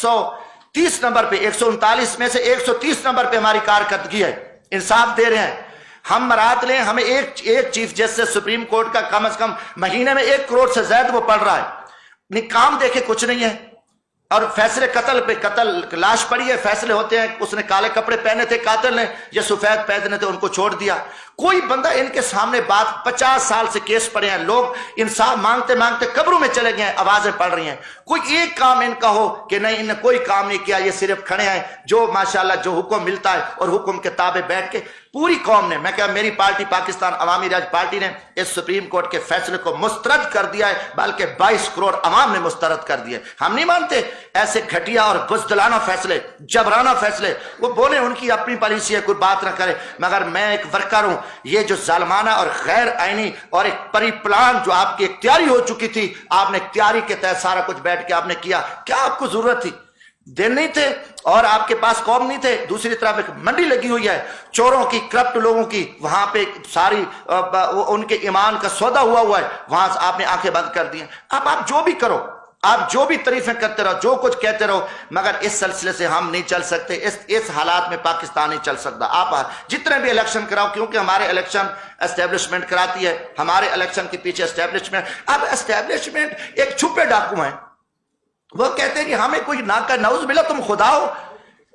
130 number پہ، 139 میں سے 130 نمبر پہ ہماری کارکردگی ہے، انصاف دے رہے ہیں۔ ہم مرات لیں، ہمیں ایک چیف جسٹس سپریم کورٹ کا کم از کم مہینے میں 1 کروڑ سے زائد وہ پڑ رہا ہے، کام دیکھے کچھ نہیں ہے۔ اور فیصلے قتل پہ، قتل لاش پڑی ہے، فیصلے ہوتے ہیں، اس نے کالے کپڑے پہنے تھے قاتل نے، یا سفید پہنے تھے ان کو چھوڑ دیا۔ کوئی بندہ ان کے سامنے بات، 50 سال سے کیس پڑے ہیں، لوگ انصاف مانگتے مانگتے قبروں میں چلے گئے ہیں، آوازیں پڑ رہی ہیں، کوئی ایک کام ان کا ہو کہ نہیں ان نے کوئی کام نہیں کیا، یہ صرف کھڑے ہیں جو ماشاءاللہ جو حکم ملتا ہے اور حکم کے تابع بیٹھ کے پوری قوم نے، میں کہا میری پارٹی پاکستان عوامی راج پارٹی نے اس سپریم کورٹ کے فیصلے کو مسترد کر دیا ہے، بلکہ 22 کروڑ عوام نے مسترد کر دیا ہے۔ ہم نہیں مانتے ایسے گھٹیا اور بزدلانہ فیصلے، جبرانہ فیصلے، وہ بولے ان کی اپنی پالیسی ہے، کوئی بات نہ کرے، مگر میں ایک ورکر ہوں، یہ جو ظالمانہ اور غیر آئینی اور ایک پری پلان جو آپ کی اختیاری ہو چکی تھی، آپ نے اختیاری کے تحت سارا کچھ بیٹھ کے آپ نے کیا، کیا آپ کو ضرورت تھی؟ دن نہیں تھے اور آپ کے پاس قوم نہیں تھے۔ دوسری طرف ایک منڈی لگی ہوئی ہے چوروں کی، کرپٹ لوگوں کی، وہاں پہ ساری ان کے ایمان کا سودا ہوا ہے، وہاں سے آپ نے آنکھیں بند کر دی ہیں۔ اب آپ جو بھی کرو، آپ جو بھی تعریفیں کرتے رہو، جو کچھ کہتے رہو، مگر اس سلسلے سے ہم نہیں چل سکتے، اس حالات میں پاکستان نہیں چل سکتا۔ آپ جتنے بھی الیکشن کراؤ، کیونکہ ہمارے الیکشن اسٹیبلشمنٹ کراتی ہے، ہمارے الیکشن کے پیچھے اسٹیبلشمنٹ، اب اسٹیبلشمنٹ ایک چھپے ڈاکو ہیں، وہ کہتے ہیں کہ ہمیں کوئی نعوذ باللہ تم خدا ہو،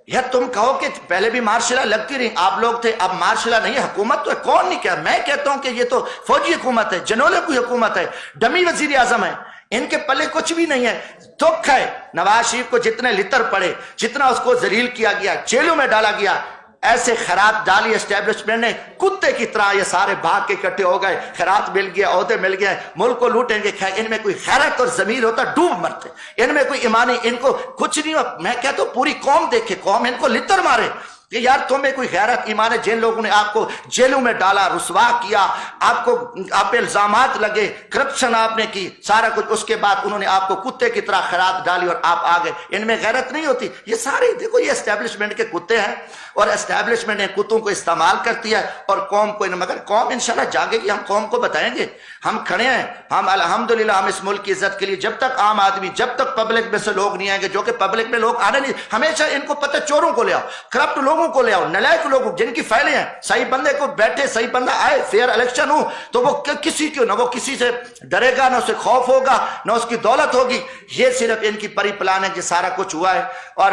یا تم کہو کہ پہلے بھی مارشلہ لگتی رہی، آپ لوگ تھے، اب مارشلہ نہیں ہے، حکومت تو ہے، کون نہیں کیا؟ میں کہتا ہوں کہ یہ تو فوجی حکومت ہے، جنولے کی حکومت ہے، ڈمی وزیر اعظم ہے، ان کے پلے کچھ بھی نہیں ہے۔ دکھ ہے نواز شریف کو جتنے لتر پڑے، جتنا اس کو ذلیل کیا گیا، جیلوں میں ڈالا گیا، ایسے خیرات ڈالی اسٹیبلشمنٹ نے، کتے کی طرح یہ سارے بھاگ کے اکٹھے ہو گئے، خیرات مل گیا، عہدے مل گئے، ملک کو لوٹیں گے۔ ان میں کوئی خیرت اور ضمیر ہوتا ڈوب مرتے، ان میں کوئی ایمانی، ان کو کچھ نہیں ہو۔ میں کہتا ہوں پوری قوم دیکھے، قوم ان کو لتر مارے کہ یار تمہیں کوئی غیرت ایمان ہے؟ جن لوگوں نے آپ کو جیلوں میں ڈالا، رسوا کیا، آپ کو آپ پہ الزامات لگے، کرپشن آپ نے کی، سارا کچھ، اس کے بعد انہوں نے آپ کو کتے کی طرح خیرات ڈالی اور آپ آگے، ان میں غیرت نہیں ہوتی؟ یہ سارے دیکھو یہ اسٹیبلشمنٹ کے کتے ہیں، اور اسٹیبلشمنٹ نے کتوں کو استعمال کرتی ہے اور قوم کو، مگر قوم انشاءاللہ جاگے گی، ہم قوم کو بتائیں گے، ہم کھڑے ہیں، ہم الحمدللہ ہم اس ملک کی عزت کے لیے، جب تک عام آدمی، جب تک پبلک میں سے لوگ نہیں آئیں گے، جو کہ پبلک میں لوگ آنے نہیں، ہمیشہ ان کو پتہ، چوروں کو لے آؤ، کرپٹ لوگوں کو لے آؤ، نلائق لوگوں جن کی فائلیں ہیں، صحیح بندے کو بیٹھے، صحیح بندہ آئے، فیئر الیکشن ہو تو وہ کسی کو نہ، وہ کسی سے ڈرے گا، نہ اسے خوف ہوگا، نہ اس کی دولت ہوگی۔ یہ صرف ان کی پری پلان ہے کہ سارا کچھ ہوا ہے۔ اور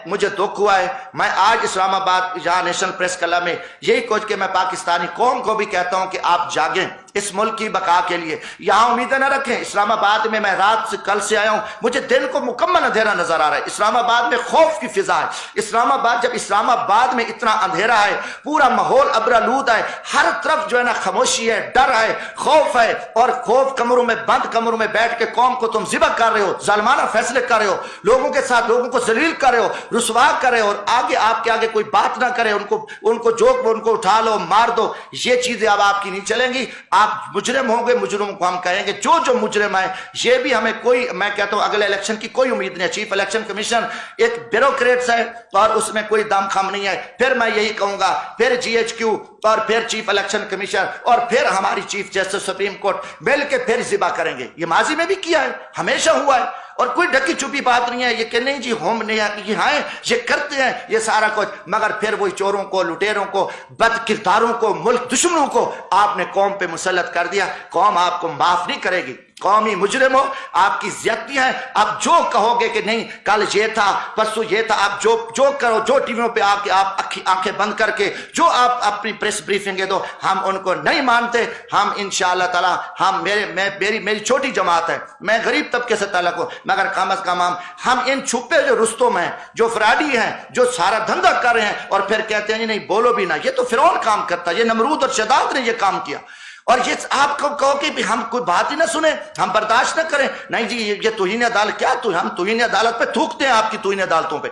مجھے دکھ ہوا ہے، میں آج اسلام آباد جہاں نیشنل پریس کلب میں یہی کچھ کہ میں پاکستانی قوم کو بھی کہتا ہوں کہ آپ جاگیں اس ملک کی بقا کے لیے، یہاں امیدیں نہ رکھیں۔ اسلام آباد میں رات سے کل سے آیا ہوں، مجھے دن کو مکمل اندھیرا نظر آ رہا ہے، اسلام آباد میں خوف کی فضا ہے۔ اسلام آباد، جب اسلام آباد میں اتنا اندھیرا ہے، پورا ماحول ابرآلود ہے، ہر طرف جو ہے نا خاموشی ہے، ڈر ہے، خوف ہے، اور خوف کمروں میں بند کمروں میں بیٹھ کے قوم کو تم ذبح کر رہے ہو، ظالمانہ فیصلے کر رہے ہو، لوگوں کے ساتھ لوگوں کو ذلیل کر رہے ہو، رسوا کر رہے ہو، اور آگے آپ کے آگے کوئی بات نہ کرے، ان کو جوک، ان کو اٹھا لو، مار دو، یہ چیزیں اب آپ کی نہیں چلیں گی۔ آپ مجرم ہوں گے، مجرموں کو ہم کہیں گے جو مجرم ہے، یہ بھی ہمیں کوئی، میں کہتا ہوں اگلے الیکشن کی کوئی امید نہیں ہے۔ چیف الیکشن کمیشن ایک بیوروکریٹس ہے اور اس میں کوئی دم خم نہیں ہے۔ پھر میں یہی کہوں گا، پھر جی ایچ کیو اور پھر چیف الیکشن کمیشن اور پھر ہماری چیف جسٹس سپریم کورٹ مل کے پھر ذبح کریں گے۔ یہ ماضی میں بھی کیا ہے، ہمیشہ ہوا ہے، اور کوئی ڈھکی چھپی بات نہیں ہے یہ کہ نہیں جی ہم نہیں ہیں، یہ کرتے ہیں یہ سارا کچھ، مگر پھر وہی چوروں کو، لٹیروں کو، بد کرداروں کو، ملک دشمنوں کو آپ نے قوم پہ مسلط کر دیا۔ قوم آپ کو معاف نہیں کرے گی، قومی مجرم ہو، آپ کی زیادتی ہیں، آپ جو کہو گے کہ نہیں کل یہ تھا، پرسوں یہ تھا، آپ جو کرو، جو ٹی ویوں پہ آ کے آپ آنکھیں بند کر کے جو آپ اپنی پریس بریفنگیں دو، ہم ان کو نہیں مانتے۔ ہم انشاءاللہ تعالی، میری چھوٹی جماعت ہے، میں غریب طبقے سے تعلق ہوں، مگر کم از کم ہم ان چھپے جو رستم ہیں، جو فراڈی ہیں، جو سارا دھندا کر رہے ہیں اور پھر کہتے ہیں نہیں بولو بھی نہ، یہ تو فرعون کام کرتا ہے، یہ نمرود اور شداد نے یہ کام کیا، اور یہ آپ کو کہو کہ ہم کوئی بات ہی نہ سنیں، ہم برداشت نہ کریں، نہیں جی یہ توہین عدالت، کیا ہم توہین عدالت پہ تھوکتے ہیں، آپ کی توہین عدالتوں پہ؟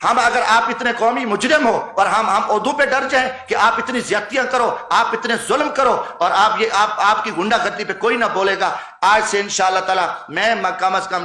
ہم اگر آپ اتنے قومی مجرم ہو اور ہم عہدوں پہ ڈر جائیں کہ آپ اتنی زیادتیاں کرو، آپ اتنے ظلم کرو، اور آپ کی گنڈا گردی پہ کوئی نہ بولے گا، آج سے انشاءاللہ تعالی میں کم از کم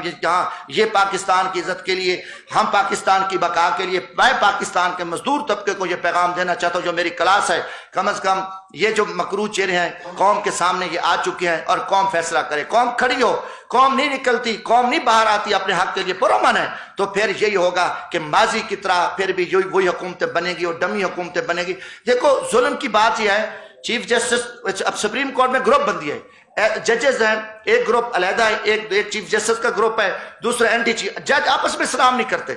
یہ پاکستان کی عزت کے لیے، ہم پاکستان کی بقا کے لیے، میں پاکستان کے مزدور طبقے کو یہ پیغام دینا چاہتا ہوں، جو میری کلاس ہے، کم از کم یہ جو مکروہ چہرے ہیں قوم کے سامنے یہ آ چکے ہیں، اور قوم فیصلہ کرے، قوم کھڑی ہو، قوم نہیں نکلتی، قوم نہیں باہر آتی اپنے حق کے لیے پرامن ہے، تو پھر یہی ہوگا کہ ماضی کی طرح پھر بھی وہی حکومتیں بنے گی اور ڈمی حکومتیں بنے گی۔ دیکھو ظلم کی بات یہ ہے، چیف جسٹس اب سپریم کورٹ میں گروپ بندی ہے، ججز ہیں، ایک گروپ علیحدہ ہے، ایک چیف جسٹس کا گروپ ہے، دوسرا اینٹی چیف، جج آپس میں سلام نہیں کرتے،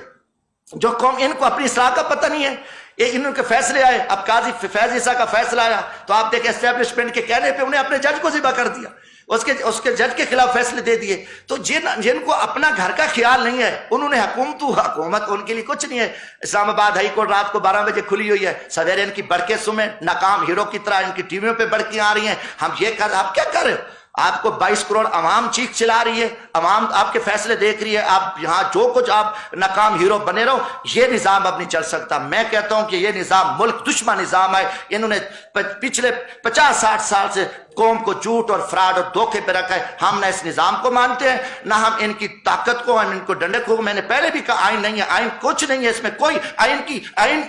جو قوم ان کو اپنی اصلاح کا پتہ نہیں ہے، ان کے فیصلے آئے، اب قاضی فیض عیسیٰ کا فیصلہ آیا تو آپ دیکھیں اسٹیبلشمنٹ کے کہنے پہ انہیں اپنے جج کو ذبح کر دیا، اس کے جج کے خلاف فیصلے دے دیے۔ تو جن کو اپنا گھر کا خیال نہیں ہے، انہوں نے حکومت ان کے لیے کچھ نہیں ہے۔ اسلام آباد ہائی کورٹ رات کو 12 بجے کھلی ہوئی ہے، سویرے ان کی بڑکیں سنیں، ناکام ہیرو کی طرح ان کی ٹی ویوں پہ بڑکیں آ رہی ہیں، ہم یہ کر، آپ کیا کر رہے ہو؟ آپ کو 22 کروڑ عوام چیخ چلا رہی ہے، عوام آپ کے فیصلے دیکھ رہی ہے، آپ یہاں جو کچھ آپ ناکام ہیرو بنے رہو، یہ نظام اب نہیں چل سکتا۔ میں کہتا ہوں کہ یہ نظام ملک دشمن نظام ہے، انہوں نے پچھلے 50-60 سال سے قوم کو جھوٹ اور فراڈ اور دھوکے پہ رکھا ہے۔ ہم نہ اس نظام کو مانتے ہیں، نہ ہم ان کی طاقت کو، ہم ان کو ڈنڈے کو۔ میں نے پہلے بھی کہا آئین نہیں ہے، آئین کچھ نہیں ہے، اس میں کوئی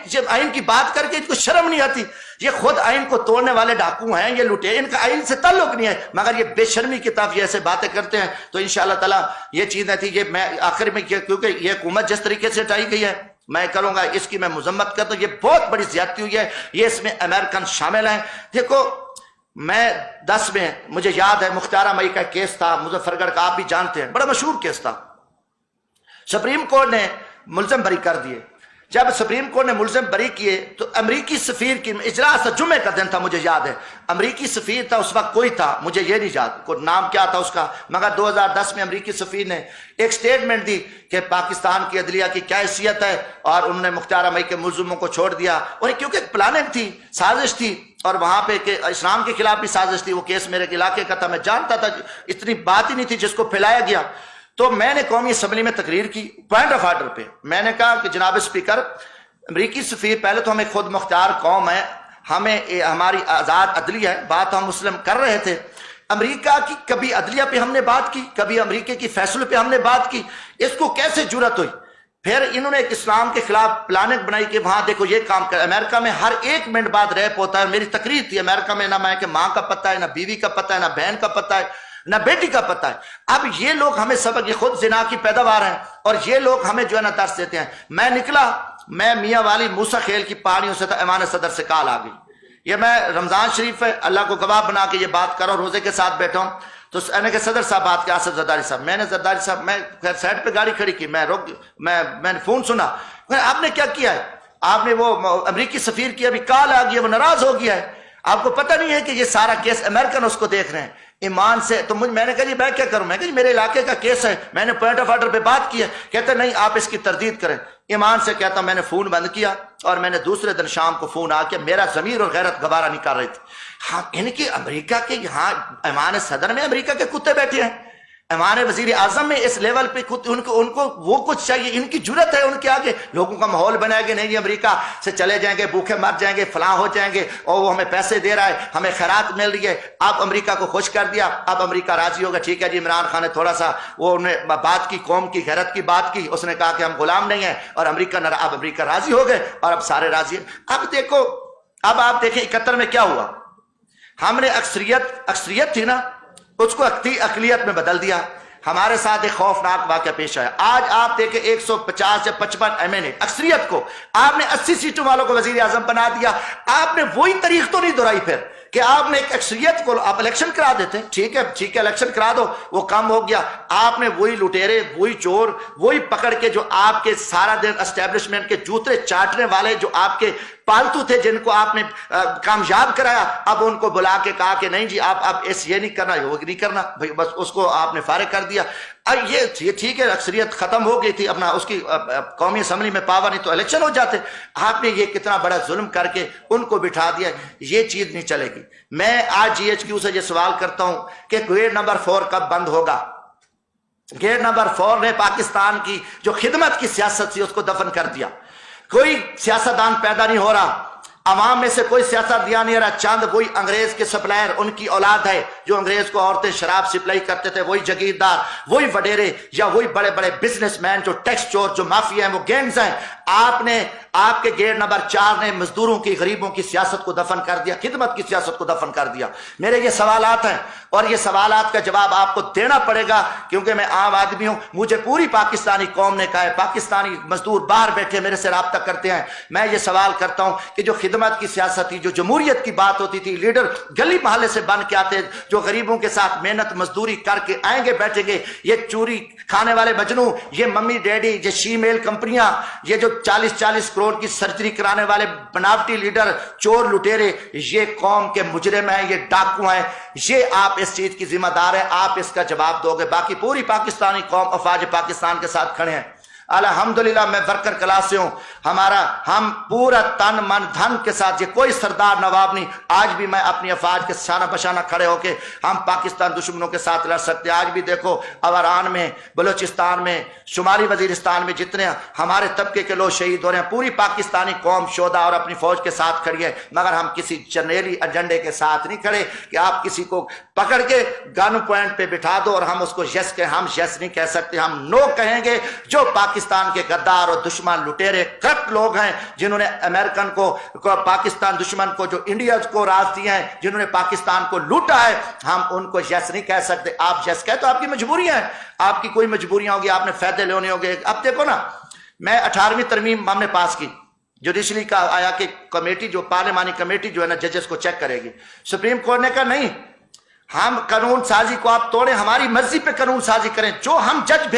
جب آئین کی بات کر کے ان کو شرم نہیں آتی، یہ خود آئین کو توڑنے والے ڈاکو ہیں، یہ لٹے، ان کا آئین سے تعلق نہیں ہے، مگر یہ بے شرمی کی طرف یہ ایسے باتیں کرتے ہیں۔ تو انشاءاللہ تعالیٰ یہ چیزیں تھی، یہ میں آخر میں کیونکہ یہ حکومت جس طریقے سے ہٹائی گئی ہے، میں کروں گا اس کی میں مذمت کرتا ہوں، یہ بہت بڑی زیادتی ہوئی ہے، یہ اس میں امریکن شامل ہیں۔ دیکھو میں 10 میں مجھے یاد ہے مختارہ مئی کا کیس تھا، مظفر گڑھ کا، آپ بھی جانتے ہیں، بڑا مشہور کیس تھا، سپریم کورٹ نے ملزم بری کر دیے۔ جب سپریم کورٹ نے ملزم بری کیے تو امریکی سفیر کی اجلاس تھا، جمعے کا دن تھا، مجھے یاد ہے، امریکی سفیر تھا اس وقت، کوئی تھا مجھے یہ نہیں یاد کوئی نام کیا تھا اس کا، مگر 2010 میں امریکی سفیر نے ایک سٹیٹمنٹ دی کہ پاکستان کی عدلیہ کی کیا حیثیت ہے، اور انہوں نے مختارہ مئی کے ملزموں کو چھوڑ دیا، اور کیونکہ پلاننگ تھی، سازش تھی، اور وہاں پہ کہ اسلام کے خلاف بھی سازش تھی، وہ کیس میرے علاقے کا تھا، میں جانتا تھا، اتنی بات ہی نہیں تھی جس کو پھیلایا گیا۔ تو میں نے قومی اسمبلی میں تقریر کی پوائنٹ آف آرڈر پہ، میں نے کہا کہ جناب اسپیکر، امریکی سفیر، پہلے تو ہمیں خود مختار قوم ہے، ہمیں ہماری آزاد عدلیہ ہے، بات ہم مسلم کر رہے تھے، امریکہ کی کبھی عدلیہ پہ ہم نے بات کی، کبھی امریکہ کی فیصلے پہ ہم نے بات کی، اس کو کیسے جرأت ہوئی؟ پھر انہوں نے ایک اسلام کے خلاف پلاننگ بنائی کہ وہاں دیکھو یہ کام کر، امریکہ میں ہر 1 منٹ بعد ریپ ہوتا ہے، میری تقریر تھی، امریکہ میں نہ میں کہ ماں کا پتہ ہے، نہ بیوی کا پتہ ہے، نہ بہن کا پتہ ہے، نہ بیٹی کا پتہ ہے۔ اب یہ لوگ ہمیں سبق، یہ خود زنا کی پیداوار ہیں، اور یہ لوگ ہمیں جو ہے نا درس دیتے ہیں۔ میں نکلا، میں میاں والی موسیٰ خیل کی پہاڑیوں سے تھا، ایوان صدر سے کال آ گئی، یہ میں رمضان شریف ہے، اللہ کو گواہ بنا کے یہ بات کر رہا ہوں، روزے کے ساتھ بیٹھا ہوں، تو میں نے کہا صدر صاحب بات کیا، آصف زرداری صاحب، میں نے زرداری صاحب، میں سائڈ پہ گاڑی کھڑی کی، میں نے فون سنا، آپ نے کیا کیا ہے؟ آپ نے وہ امریکی سفیر کی ابھی کال آ گئی ہے، وہ ناراض ہو گیا ہے، آپ کو پتہ نہیں ہے کہ یہ سارا کیس امریکن اس کو دیکھ رہے ہیں ایمان سے۔ تو میں نے کہا جی میں کیا کروں، میں کہا جی میرے علاقے کا کیس ہے، میں نے پوائنٹ آف آرڈر پہ بات کی ہے، کہتے نہیں آپ اس کی تردید کریں۔ ایمان سے کہتا میں نے فون بند کیا، اور میں نے دوسرے دن شام کو فون آ کے، میرا ضمیر اور غیرت گوارہ نہیں کر رہی تھی، ہاں ان کی امریکہ کے یہاں ایوان صدر میں امریکہ کے کتے بیٹھے ہیں، ایوان وزیر اعظم میں اس لیول پہ ان کو وہ کچھ چاہیے، ان کی جرت ہے ان کے آگے، لوگوں کا ماحول بنائے گے، نہیں امریکہ سے چلے جائیں گے، بھوکے مر جائیں گے، فلاں ہو جائیں گے، اور وہ ہمیں پیسے دے رہا ہے، ہمیں خیرات مل رہی ہے، اب امریکہ کو خوش کر دیا، اب امریکہ راضی ہوگا، ٹھیک ہے جی۔ عمران خان نے تھوڑا سا وہ انہیں بات کی، قوم کی غیرت کی بات کی، اس نے کہا کہ ہم غلام نہیں ہیں، اور اب امریکہ راضی ہو گئے، اور اب سارے راضی ہیں۔ اب دیکھو، اب آپ دیکھیں 71 میں کیا ہوا، ہم نے اکثریت تھی نا، اس کو اقلیت میں بدل دیا، ہمارے ساتھ ایک خوفناک واقعہ پیش آیا۔ آج آپ دیکھیں 150 یا 55 MNA اکثریت کو آپ نے 80 سیٹوں والوں کو وزیر اعظم بنا دیا۔ آپ نے وہی تاریخ تو نہیں دہرائی پھر کہ آپ نے ایک اکثریت کو آپ الیکشن کرا دیتے، ٹھیک ہے الیکشن کرا دو، وہ کام ہو گیا۔ آپ نے وہی لٹیرے، وہی چور، وہی پکڑ کے جو آپ کے سارا دن اسٹیبلشمنٹ کے جوتے چاٹنے والے جو آپ کے پالتو تھے، جن کو آپ نے کامیاب کرایا، اب ان کو بلا کے کہا کہ نہیں جی آپ اب یہ نہیں کرنا، وہ نہیں کرنا، بھائی بس اس کو آپ نے فارغ کر دیا۔ اب یہ ٹھیک ہے اکثریت ختم ہو گئی تھی، اپنا اس کی قومی اسمبلی میں پاور نہیں تو الیکشن ہو جاتے، آپ نے یہ کتنا بڑا ظلم کر کے ان کو بٹھا دیا، یہ چیز نہیں چلے گی۔ میں آج GHQ سے یہ سوال کرتا ہوں کہ گیٹ نمبر 4 کب بند ہوگا؟ گیٹ نمبر 4 نے پاکستان کی جو خدمت کی سیاست تھی اس کو دفن کر دیا، کوئی سیاستدان پیدا نہیں ہو رہا، عوام میں سے کوئی سیاست دیا نہیں رہا، چند وہی انگریز کے سپلائر ان کی اولاد ہے جو انگریز کو عورتیں شراب سپلائی کرتے تھے، وہی جگیردار، وہی وڈیرے یا وہی بڑے بڑے بزنس مین جو ٹیکس چور، جو مافیا ہیں، وہ گینگز ہیں۔ آپ کے گیٹ نمبر 4 نے مزدوروں کی، غریبوں کی سیاست کو دفن کر دیا، خدمت کی سیاست کو دفن کر دیا۔ میرے یہ سوالات ہیں اور یہ سوالات کا جواب آپ کو دینا پڑے گا، کیونکہ میں عام آدمی ہوں۔ مجھے پوری پاکستانی قوم نے کہا ہے، پاکستانی مزدور باہر بیٹھے میرے سے رابطہ کرتے ہیں، میں یہ سوال کرتا ہوں کہ جو خدمت کی سیاست تھی، جو جمہوریت کی بات ہوتی تھی، لیڈر گلی محلے سے بن کے آتے، جو غریبوں کے ساتھ محنت مزدوری کر کے آئیں گے بیٹھیں گے، یہ چوری کھانے والے مجنوں، یہ ممی ڈیڈی، یہ شی میل کمپنیاں، یہ جو 40 کروڑ کی سرجری کرانے والے بناوٹی لیڈر، چور لٹیرے، یہ قوم کے مجرم ہیں، یہ ڈاکو ہیں۔ یہ آپ اس چیز کی ذمہ دار ہیں، آپ اس کا جواب دو گے۔ باقی پوری پاکستانی قوم افواج پاکستان کے ساتھ کھڑے ہیں۔ الحمدللہ میں ورکر کلاس سے ہوں، ہم پورا تن من دھن کے ساتھ، یہ کوئی سردار نواب نہیں، آج بھی میں اپنی افواج کے شانہ بشانہ کھڑے ہو کے ہم پاکستان دشمنوں کے ساتھ لڑ سکتے ہیں۔ آج بھی دیکھو اوران میں، بلوچستان میں، شمالی وزیرستان میں جتنے ہمارے طبقے کے لوگ شہید ہو رہے ہیں، پوری پاکستانی قوم شہدا اور اپنی فوج کے ساتھ کھڑی ہے، مگر ہم کسی جرنیلی ایجنڈے کے ساتھ نہیں کھڑے کہ آپ کسی کو پکڑ کے گن پوائنٹ پہ بٹھا دو اور ہم اس کو یس کہیں۔ ہم یس نہیں کہہ سکتے، ہم نو کہیں گے۔ جو پاکستان کے غدار اور دشمن لٹیرے کرپٹ لوگ ہیں، جنہوں نے امریکن کو، پاکستان دشمن کو، جو انڈیا کو راز دیے ہیں، جنہوں نے پاکستان کو لوٹا ہے، ہم ان کو یس نہیں کہہ سکتے۔ آپ یس کہے تو آپ کی مجبوریاں ہیں، آپ کی کوئی مجبوریاں ہوگی، آپ نے فائدے لینے ہوگے۔ اب دیکھو نا، میں 18ویں ترمیم ہم نے پاس کی، جوڈیشری کا آیا کہ کمیٹی، جو پارلیمانی کمیٹی جو ہے نا ججز کو چیک کرے گی۔ سپریم کورٹ نے کہا نہیں، ہم قانون سازی کو آپ توڑیں، ہماری مرضی پہ قانون سازی کریں، جو ہم جج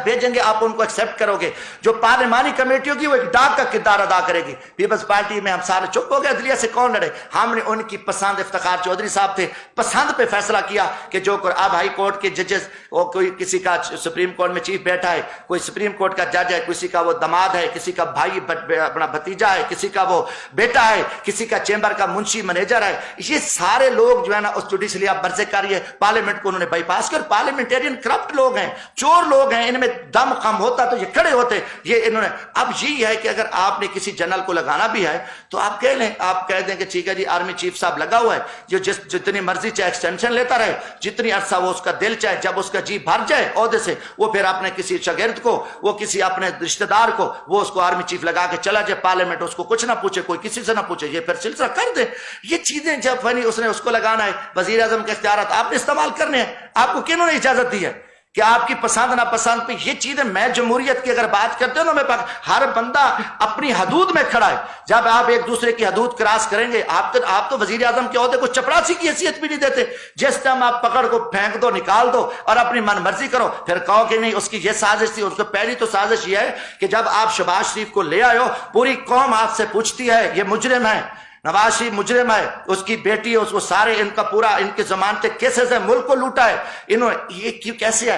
بھیجیں گے آپ ان کو ایکسیپٹ کرو گے۔ جو پارلیمانی کمیٹی ہوگی وہ ایک ڈاک کا کردار ادا کرے گی۔ پیپلز پارٹی میں ہم سارے چپ ہو گئے، عدلیہ سے کون لڑے؟ ہم نے ان کی پسند، افتخار چودھری صاحب تھے، پسند پہ فیصلہ کیا کہ جو اب ہائی کورٹ کے ججز، وہ کوئی کسی کا سپریم کورٹ میں چیف بیٹھا ہے، کوئی سپریم کورٹ کا جج ہے، کسی کا وہ داماد ہے، کسی کا بھائی اپنا بھتیجا ہے، کسی کا وہ بیٹا ہے، کسی کا چیمبر کا منشی منیجر ہے، یہ سارے لوگ جو ہے نا اس جوڈیشری آپ برزے کریے، پارلیمنٹ کو انہوں نے بائی پاس کر۔ پارلیمنٹیرین کرپٹ لوگ ہیں، چور لوگ ہیں، ان میں دم کم ہوتا تو یہ کھڑے ہوتے۔ یہ انہوں نے، اب یہی ہے کہ اگر آپ نے کسی جنرل کو لگانا بھی ہے تو آپ کہہ لیں، آپ کہہ دیں کہ ٹھیک ہے جی آرمی چیف صاحب لگا ہوا ہے، جو جتنی مرضی چاہے ایکسٹینشن لیتا رہے، جتنی عرصہ وہ اس کا دل چاہے، جب اس کا جی بھر جائے عہدے سے، وہ پھر اپنے کسی شاگرد کو، وہ کسی اپنے رشتہ دار کو، وہ اس کو آرمی چیف لگا کے چلا جائے، پارلیمنٹ اس کو کچھ نہ پوچھے، کوئی کسی سے نہ پوچھے، یہ پھر سلسلہ کر دے۔ یہ چیزیں جب اس نے اس کو لگانا ہے، وزیر اعظم کے اختیارات آپ نے استعمال کرنے ہیں، آپ کو کنہوں نے اجازت دی ہے کہ آپ کی پسند نہ پسند پہ یہ چیزیں؟ میں جمہوریت کی اگر بات کرتے ہوں نا، میں ہر بندہ اپنی حدود میں کھڑا ہے۔ جب آپ ایک دوسرے کی حدود کراس کریں گے، آپ تو وزیر اعظم کے عہدے کو چپڑاسی کی حیثیت بھی نہیں دیتے۔ جس ٹائم آپ پکڑ کو پھینک دو، نکال دو اور اپنی من مرضی کرو، پھر کہو کہ نہیں اس کی یہ سازش تھی۔ اس کو پہلی تو سازش یہ ہے کہ جب آپ شہباز شریف کو لے آئے ہو، پوری قوم آپ سے پوچھتی ہے یہ مجرم ہے، نواز شریف مجرم ہے، اس کی بیٹی ہے، اس کو سارے ان کا پورا ان کے ضمانتیں کیسز ہے، ملک کو لوٹا ہے انہوں نے، یہ کیوں کیسے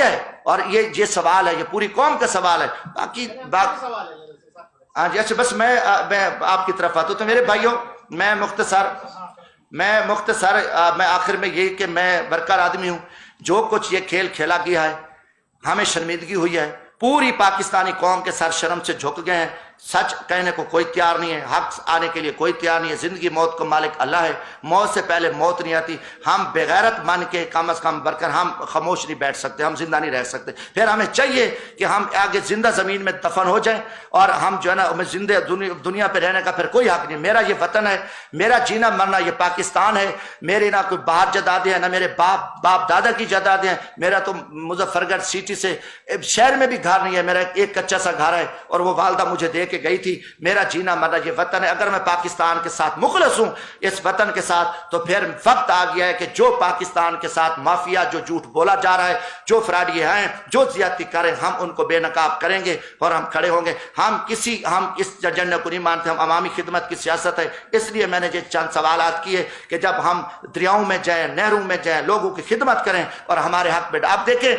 ہے؟ اور یہ سوال ہے، یہ پوری قوم کا سوال ہے۔ باقی ہاں جی، اچھا بس میں آپ کی طرف آتا ہوں۔ تو میرے بھائیوں، میں مختصر میں آخر میں یہی کہ میں ورکر آدمی ہوں، جو کچھ یہ کھیل کھیلا گیا ہے، ہمیں شرمندگی ہوئی ہے، پوری پاکستانی قوم کے سر شرم سے جھک گئے ہیں، سچ کہنے کو کوئی تیار نہیں ہے، حق آنے کے لیے کوئی تیار نہیں ہے۔ زندگی موت کا مالک اللہ ہے، موت سے پہلے موت نہیں آتی۔ ہم بغیرت مان کے کم از کم برکر ہم خاموش نہیں بیٹھ سکتے، ہم زندہ نہیں رہ سکتے۔ پھر ہمیں چاہیے کہ ہم آگے زندہ زمین میں دفن ہو جائیں، اور ہم جو ہے نا ہمیں زندہ دنیا پہ رہنے کا پھر کوئی حق نہیں۔ میرا یہ وطن ہے، میرا جینا مرنا یہ پاکستان ہے۔ میرے نہ کوئی باہر جدادیں ہیں، نہ میرے باپ دادا کی جدادیں ہیں۔ میرا تو مظفر گڑھ سٹی سے شہر میں بھی گھر نہیں ہے، میرا ایک کچا سا گھر ہے، اور وہ والدہ مجھے دے کے گئی تھی۔ میرا جینا مرنا یہ وطن ہے۔ اگر میں پاکستان کے ساتھ مخلص ہوں، اس وطن کے ساتھ، تو پھر وقت آ گیا ہے کہ جو پاکستان کے ساتھ مافیا، جو جھوٹ بولا جا رہا ہے، جو فراڈی ہیں، جو زیادتی کریں، ہم ان کو بے نقاب کریں گے اور ہم کھڑے ہوں گے۔ ہم اس ایجنڈے کو نہیں مانتے، ہم عوامی خدمت کی سیاست ہے۔ اس لیے میں نے یہ چند سوالات کیے کہ جب ہم دریاؤں میں جائیں، نہروں میں جائیں، لوگوں کی خدمت کریں اور ہمارے حق میں۔ آپ دیکھیں،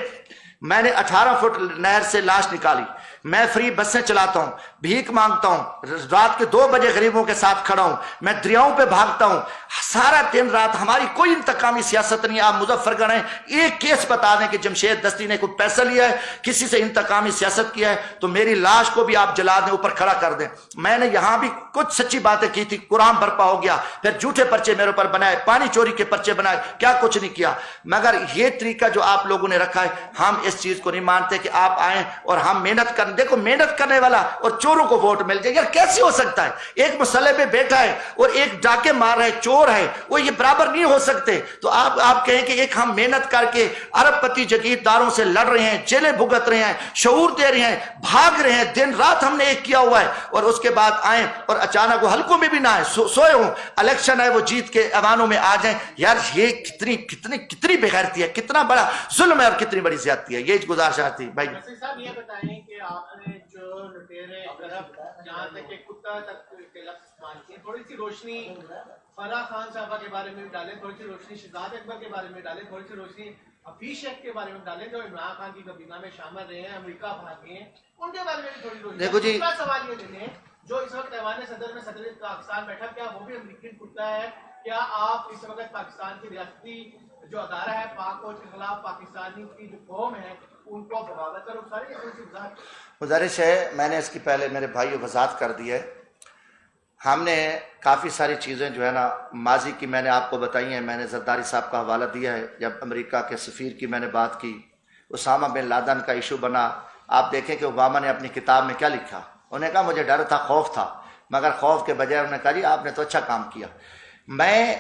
میں نے 18 فٹ نہر سے لاش نکالی، میں فری بسیں چلاتا ہوں, بھیک مانگتا ہوں, رات کے 2 بجے غریبوں کے ساتھ کھڑا ہوں, میں دریاؤں پہ بھاگتا ہوں, سارا دن رات. ہماری کوئی انتقامی سیاست نہیں. آپ مظفر گڑھ ہیں, ایک کیس بتا دیں کہ جمشید دستی نے کوئی پیسہ لیا ہے, کسی سے انتقامی سیاست کیا ہے, تو میری لاش کو بھی آپ جلا دیں, اوپر کھڑا کر دیں. میں نے یہاں بھی کچھ سچی باتیں کی تھی, قرآن برپا ہو گیا, پھر جھوٹے پرچے میرے اوپر بنائے, پانی چوری کے پرچے بنائے, کیا کچھ نہیں کیا. مگر یہ طریقہ جو آپ لوگوں نے رکھا ہے, ہم اس چیز کو نہیں مانتے کہ آپ آئیں اور ہم محنت کریں. دیکھو محنت کرنے والا اور چوروں کو ووٹ مل جائے, یار کیسے ہو سکتا ہے؟ ایک مسئلے پہ بیٹھا ہے اور ایک ڈاکے مار رہا ہے, چور ہے, وہ یہ برابر نہیں ہو سکتے. تو آپ کہیں کہ ایک ہم محنت کر کے ارب پتی جگیرداروں سے لڑ رہے ہیں, جیلیں بھگت رہے ہیں, شعور دے رہے ہیں, بھاگ رہے ہیں, دن رات ہم نے ایک کیا ہوا ہے, اور اس کے بعد آئیں اور اچانک وہ حلقوں میں بھی نہ آئے, سوئے ہوں, الیکشن ہے وہ جیت کے ایوانوں میں آ جائیں. یار یہ کتنی بغیرتی ہے, کتنا بڑا ظلم ہے اور کتنی بڑی زیادتی ہے. یہ گزارش تھی بھائی. صاحب یہ بتائیں کہ آپ نے جو لٹیرے جہاں تک کہ کتا تک کے لفظ استعمال کیے, تھوڑی سی روشنی فلاح خان صاحبہ کے بارے میں بھی ڈالیں, تھوڑی سی روشنی شہزاد اکبر کے بارے میں ڈالیں, تھوڑی سی روشنی حفیظ شیخ کے بارے میں ڈالیں جو عمران خان کی کابینہ میں شامل رہے ہیں, امریکہ بھاگے ہیں, ان کے بارے میں بھی تھوڑی روشنی. دیکھو جی, دوسرا سوال یہ لیں جو اس وقت ایوان صدر میں صدر پاکستان بیٹھا, کیا وہ بھی امریکی کتا ہے؟ کیا آپ اس وقت پاکستان کی ریاستی جو ادارہ ہے پاک فوج کے خلاف پاکستانی کی جو قوم ہے ان کو بغاوت کرو ساری گزارش ہے؟ میں نے اس کی پہلے میرے بھائی وضاحت کر دی ہے. ہم نے کافی ساری چیزیں جو ہے نا ماضی کی میں نے آپ کو بتائی ہیں. میں نے زرداری صاحب کا حوالہ دیا ہے, جب امریکہ کے سفیر کی میں نے بات کی, اسامہ بن لادن کا ایشو بنا. آپ دیکھیں کہ اوباما نے اپنی کتاب میں کیا لکھا, انہوں نے کہا مجھے ڈر تھا, خوف تھا, مگر خوف کے بجائے انہوں نے کہا جی آپ نے تو اچھا کام کیا. میں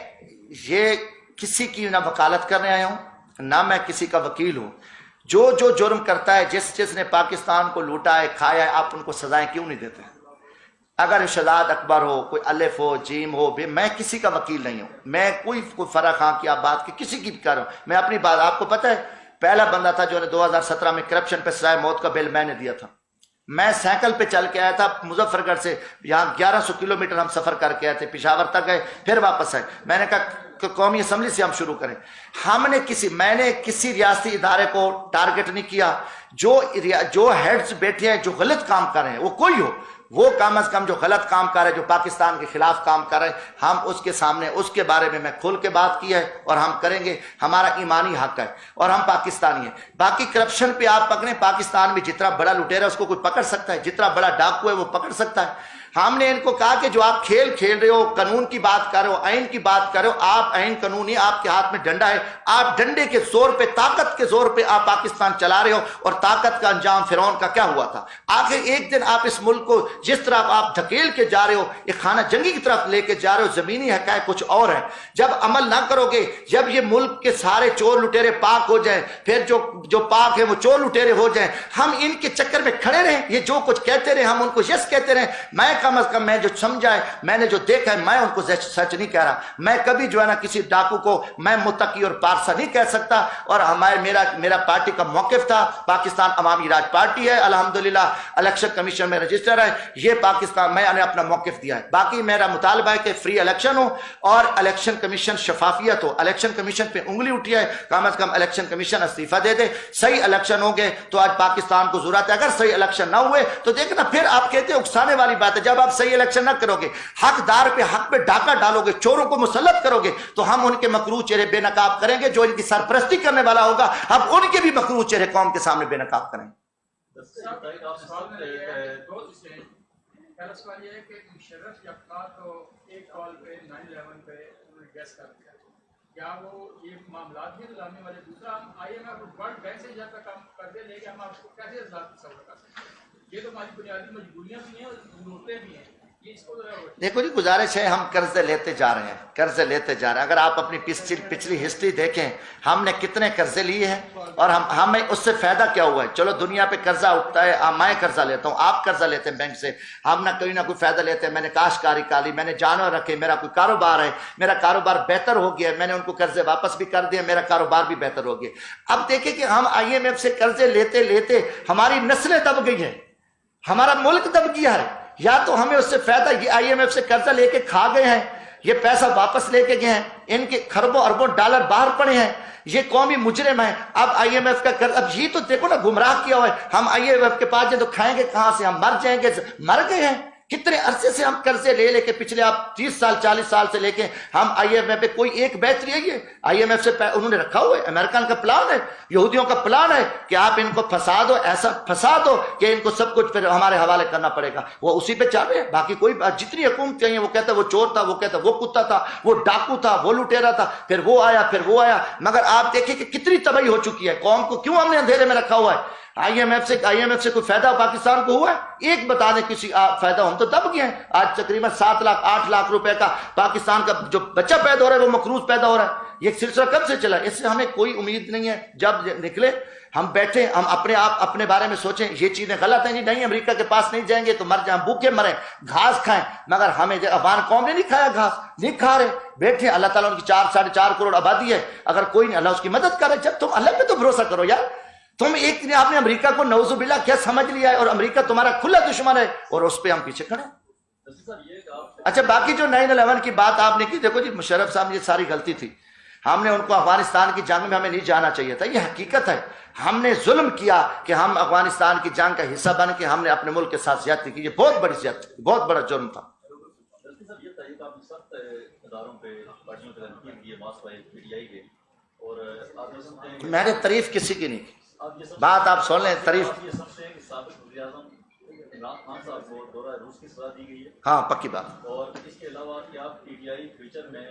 یہ کسی کی نہ وکالت کرنے آیا ہوں, نہ میں کسی کا وکیل ہوں. جو جرم کرتا ہے, جس نے پاکستان کو لوٹا ہے, کھایا ہے, آپ ان کو سزائیں کیوں نہیں دیتے؟ اگر شہزاد اکبر ہو, کوئی الف ہو, جیم ہو, میں کسی کا وکیل نہیں ہوں. میں کوئی فرح خان کی آپ بات کی کسی کی بھی کر رہا ہوں. میں اپنی بات, آپ کو پتہ ہے پہلا بندہ تھا جو نے 2017 میں کرپشن پہ سزائے موت کا بل میں نے دیا تھا. میں سائیکل پہ چل کے آیا تھا مظفر گڑھ سے, یہاں 1100 کلومیٹر ہم سفر کر کے آئے تھے, پشاور تک گئے, پھر واپس آئے. میں نے کہا کہ قومی اسمبلی سے ہم شروع کریں. میں نے کسی ریاستی ادارے کو ٹارگٹ نہیں کیا. جو ہیڈز بیٹھے ہیں جو غلط کام کر رہے ہیں, وہ کوئی ہو, وہ کم از کم جو غلط کام کر رہے ہیں, جو پاکستان کے خلاف کام کر رہے ہیں, ہم اس کے سامنے اس کے بارے میں کھل کے بات کی ہے اور ہم کریں گے. ہمارا ایمانی حق ہے اور ہم پاکستانی ہیں. باقی کرپشن پہ آپ پکڑیں, پاکستان میں جتنا بڑا لٹیرا اس کو کوئی پکڑ سکتا ہے, جتنا بڑا ڈاکو ہے وہ پکڑ سکتا ہے. ہم نے ان کو کہا کہ جو آپ کھیل رہے ہو, قانون کی بات کر رہے ہو, آئین کی بات کر رہے ہو, آپ آئین قانون نہیں, آپ کے ہاتھ میں ڈنڈا ہے, آپ ڈنڈے کے زور پہ, طاقت کے زور پہ آپ پاکستان چلا رہے ہو. اور طاقت کا انجام فرعون کا کیا ہوا تھا؟ آخر ایک دن آپ اس ملک کو جس طرح آپ دھکیل کے جا رہے ہو, ایک خانہ جنگی کی طرف لے کے جا رہے ہو. زمینی حقائق کچھ اور ہیں. جب عمل نہ کرو گے, جب یہ ملک کے سارے چور لٹیرے پاک ہو جائیں, پھر جو پاک ہیں وہ چور لٹیرے ہو جائیں, ہم ان کے چکر میں کھڑے رہیں, یہ جو کچھ کہتے رہے ہم ان کو یس کہتے رہیں. میں کم از کم میں جو سمجھا ہے, میں نے جو دیکھا ہے, میں ان کو سچ نہیں کہہ رہا. میں کبھی جو ہے نا کسی ڈاکو کو میں متقی اور پارسا نہیں کہہ سکتا. اور میرا پارٹی کا موقف تھا, پاکستان عوامی راج پارٹی ہے, الحمدللہ الیکشن کمیشن میں رجسٹر ہے, یہ پاکستان, میں نے اپنا موقف دیا ہے. باقی میرا مطالبہ ہے کہ فری الیکشن ہو اور الیکشن کمیشن شفافیت ہو. الیکشن کمیشن پہ انگلی اٹھی ہے, کم از کم الیکشن کمیشن استعفیٰ دے دے. صحیح الیکشن ہو گئے تو آج پاکستان کو ضرورت ہے. اگر صحیح الیکشن نہ ہوئے تو دیکھنا, پھر آپ کہتے ہیں اکسانے والی بات ہے. جب آپ صحیح الیکشن نہ کرو گے, حقدار پہ حق پہ ڈاکہ ڈالو گے, چوروں کو مسلط کرو گے, تو ہم ان کے مکروہ چہرے بے نقاب کریں گے. جو ان کی سرپرستی کرنے والا ہوگا, ہم ان کے بھی مکروہ چہرے قوم کے سامنے بے نقاب کریں گے. پہلا سوال یہ ہے کہ مشرف جب تھا تو ایک کال پہ 9/11 پہ انہوں نے گیس کر دیا, کیا وہ یہ معاملات بھی لانے والے؟ دوسرا, ہم IMF ورلڈ بینک سے جب تک ہم قرضے لے کے ہم آپ کو کیسے تصور کر سکتے ہیں؟ یہ تو ہماری بنیادی مجبوریاں بھی ہیں اور ضرورتیں بھی ہیں. دیکھو جی, گزارش ہے, ہم قرضے لیتے جا رہے ہیں. اگر آپ اپنی پچھلی ہسٹری دیکھیں, ہم نے کتنے قرضے لیے ہیں اور ہمیں اس سے فائدہ کیا ہوا ہے. چلو دنیا پہ قرضہ اٹھتا ہے, میں قرضہ لیتا ہوں, آپ قرضہ لیتے ہیں بینک سے, ہم نہ کوئی فائدہ لیتے ہیں. میں نے کاشتکاری کا لی, میں نے جانور رکھے, میرا کوئی کاروبار ہے, میرا کاروبار بہتر ہو گیا, میں نے ان کو قرضے واپس بھی کر دیا, میرا کاروبار بھی بہتر ہو گیا. اب دیکھیں کہ ہم IMF سے قرضے لیتے لیتے ہماری نسلیں دب گئی ہیں, ہمارا ملک دب گیا ہے. یا تو ہمیں اس سے فائدہ, یہ IMF سے قرضہ لے کے کھا گئے ہیں, یہ پیسہ واپس لے کے گئے ہیں, ان کے خربوں اربوں ڈالر باہر پڑے ہیں, یہ قومی مجرم ہیں. اب آئی ایم ایف کا اب یہ تو دیکھو نا گمراہ کیا ہوا ہے. ہم آئی ایم ایف کے پاس جائیں تو کھائیں گے کہاں سے, ہم مر جائیں گے, مر گئے ہیں. کتنے عرصے سے ہم قرضے لے لے کے پچھلے آپ 30 سال 40 سال سے لے کے ہم آئی ایم ایف پہ کوئی ایک بہتری ہے. یہ آئی ایم ایف سے انہوں نے رکھا ہوا ہے, امریکن کا پلان ہے, یہودیوں کا پلان ہے کہ آپ ان کو پھنسا دو, ایسا پھنسا دو کہ ان کو سب کچھ پھر ہمارے حوالے کرنا پڑے گا. وہ اسی پہ چل رہے ہیں. باقی کوئی جتنی حکومتیں ہیں وہ کہتا ہے وہ چور تھا, وہ کہتا ہے وہ کتا تھا, وہ ڈاکو تھا, وہ لٹیرا تھا, پھر وہ آیا پھر وہ آیا. مگر آپ دیکھیں کہ کتنی تباہی ہو چکی ہے. قوم کو کیوں ہم نے اندھیرے میں رکھا ہوا ہے؟ آئی ایم ایف سے کوئی فائدہ پاکستان کو ہوا ہے؟ ایک بتا دیں کسی فائدہ. ہم تو دب گئے ہیں. آج تقریباً 7 لاکھ 8 لاکھ روپے کا پاکستان کا جو بچہ پیدا ہو رہا ہے وہ مقروض پیدا ہو رہا ہے. یہ سلسلہ کب سے چلا؟ اس سے ہمیں کوئی امید نہیں ہے. جب نکلے ہم بیٹھے, ہم اپنے بارے میں سوچیں یہ چیزیں غلط ہیں. نہیں امریکہ کے پاس نہیں جائیں گے تو مر جائیں, بھوکے مریں, گھاس کھائیں. مگر ہمیں افغان قوم نے نہیں کھایا گھاس, نہیں کھا رہے. بیٹھے, اللہ تعالیٰ ان کی 4-4.5 کروڑ آبادی ہے. اگر کوئی نہیں, اللہ اس کی مدد کرے. جب تم اللہ پہ تو بھروسہ کرو یار. تم ایک نے آپ نے امریکہ کو نعوذ باللہ کیا سمجھ لیا ہے, اور امریکہ تمہارا کھلا دشمن ہے, اور اس پہ ہم پیچھے کھڑے. اچھا باقی جو 9/11 کی بات آپ نے کی, دیکھو جی مشرف صاحب یہ ساری غلطی تھی. ہم نے ان کو افغانستان کی جنگ میں ہمیں نہیں جانا چاہیے تھا. یہ حقیقت ہے. ہم نے ظلم کیا کہ ہم افغانستان کی جنگ کا حصہ بن کے ہم نے اپنے ملک کے ساتھ زیادتی کی. یہ بہت بڑی زیادتی, بہت بڑا جرم تھا. میں نے تعریف کسی کی نہیں کی. بات آپ سن لیں, تعریف ہاں پکی بات. اور اس کے علاوہ کہ آپ پی ٹی آئی فیوچر میں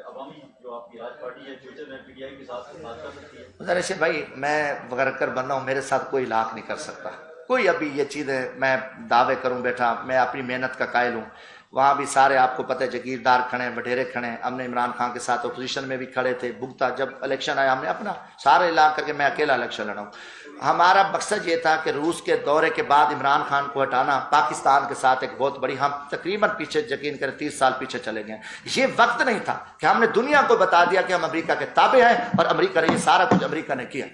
عوامی جو آپ کی راج پارٹی ہے فیوچر میں پی ٹی آئی کے ساتھ بات کر سکتی ہے؟ ذرا سے بھائی میں وغیرہ بندہ ہوں, میرے ساتھ کوئی لاکھ نہیں کر سکتا کوئی. ابھی یہ چیزیں میں دعوے کروں بیٹھا, میں اپنی محنت کا قائل ہوں. وہاں بھی سارے آپ کو پتہ ہے جگیردار کھڑے ہیں, وڈیرے کھڑے ہیں. ہم نے عمران خان کے ساتھ اپوزیشن میں بھی کھڑے تھے. بھگتا جب الیکشن آیا ہم نے اپنا سارے لا کر کے میں اکیلا الیکشن لڑا ہوں. ہمارا مقصد یہ تھا کہ روس کے دورے کے بعد عمران خان کو ہٹانا, پاکستان کے ساتھ ایک بہت بڑی, ہم تقریباً پیچھے یقین کریں 30 سال پیچھے چلے گئے. یہ وقت نہیں تھا کہ ہم نے دنیا کو بتا دیا کہ ہم امریکہ کے تابع ہیں اور امریکہ نے یہ سارا کچھ امریکہ نے کیا.